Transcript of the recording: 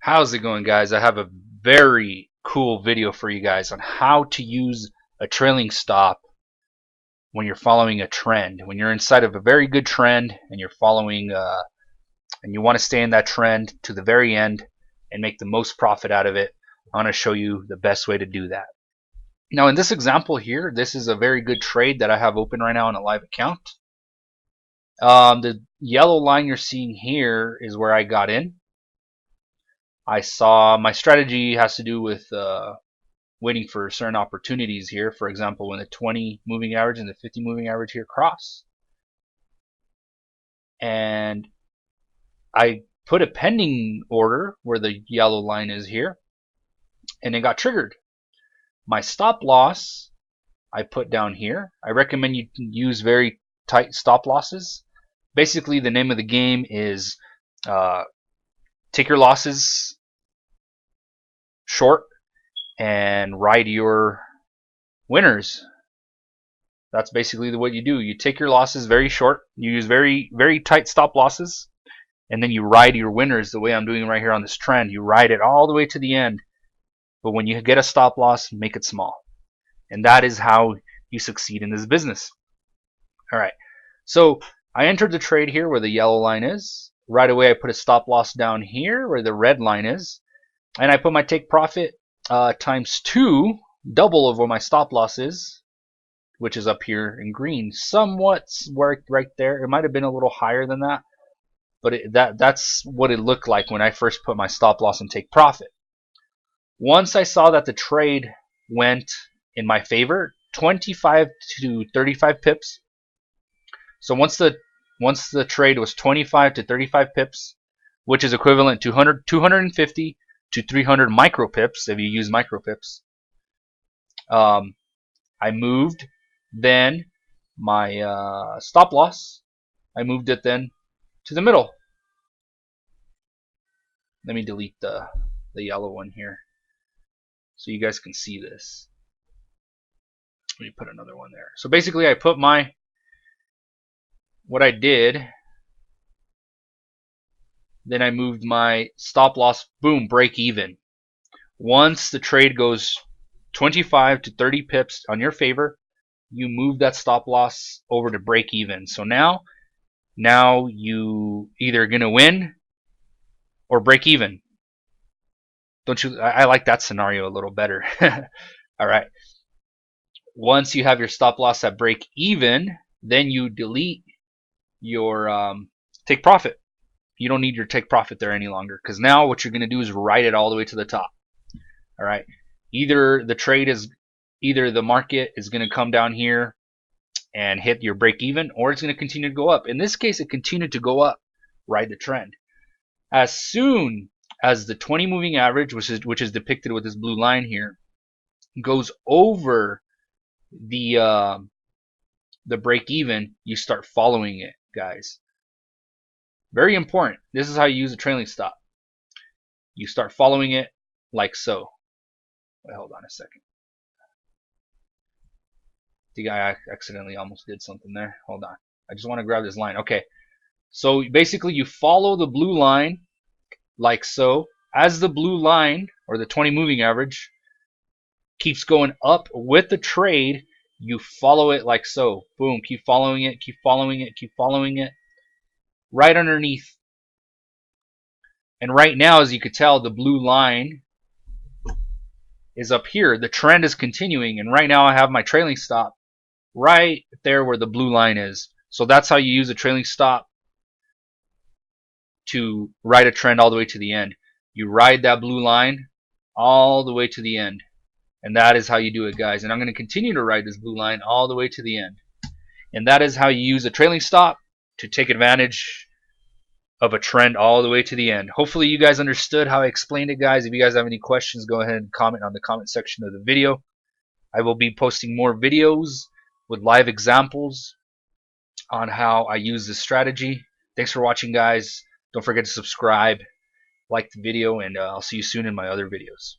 How's it going, guys? I have a very cool video for you guys on how to use a trailing stop when you're following a trend. When you're inside of a very good trend and you're following and you want to stay in that trend to the very end and make the most profit out of it, I want to show you the best way to do that. Now, in this example here, this is a very good trade that I have open right now on a live account. The yellow line you're seeing here is where I got in. I saw my strategy has to do with waiting for certain opportunities here. For example, when the 20 moving average and the 50 moving average here cross. And I put a pending order where the yellow line is here, and it got triggered. My stop loss I put down here. I recommend you use very tight stop losses. Basically, the name of the game is take your losses short and ride your winners. That's basically what you do. You take your losses very short. You use very tight stop losses, and then you ride your winners the way I'm doing right here on this trend. You ride it all the way to the end, but when you get a stop loss, make it small. And that is how you succeed in this business. Alright, so I entered the trade here where the yellow line is. Right away I put a stop loss down here where the red line is, and I put my take profit times 2, double of what my stop loss is, which is up here in green. Somewhat worked right there. It might have been a little higher than that, but that's what it looked like when I first put my stop loss and take profit. Once I saw that the trade went in my favor, 25 to 35 pips. So once the trade was 25 to 35 pips, which is equivalent to 250 to 300 micro pips if you use micro pips, I moved then my stop loss. I moved it then to the middle. Let me delete the yellow one here so you guys can see this. Let me put another one there. So basically I put what I did, then I moved my stop loss, boom, break even. Once the trade goes 25 to 30 pips on your favor, you move that stop loss over to break even. So now you either gonna win or break even. Don't you? I like that scenario a little better. All right. Once you have your stop loss at break even, then you delete your take profit. You don't need your take profit there any longer, because now what you're going to do is ride it all the way to the top. All right. Either the market is going to come down here and hit your break even, or it's going to continue to go up. In this case, it continued to go up. Ride the trend. As soon as the 20 moving average, which is depicted with this blue line here, goes over the break even, you start following it, guys. Very important. This is how you use a trailing stop. You start following it like so. Wait, hold on a second. I think I accidentally almost did something there. Hold on. I just want to grab this line. Okay. So basically you follow the blue line like so. As the blue line, or the 20 moving average, keeps going up with the trade, you follow it like so. Boom. Keep following it. Keep following it. Keep following it. Right underneath. And right now, as you could tell, the blue line is up here. The trend is continuing, and right now I have my trailing stop right there where the blue line is. So that's how you use a trailing stop to ride a trend all the way to the end. You ride that blue line all the way to the end, and that is how you do it, guys. And I'm going to continue to ride this blue line all the way to the end, and that is how you use a trailing stop to take advantage of a trend all the way to the end. Hopefully you guys understood how I explained it, guys. If you guys have any questions, go ahead and comment on the comment section of the video. I will be posting more videos with live examples on how I use this strategy. Thanks for watching, guys. Don't forget to subscribe, like the video, and I'll see you soon in my other videos.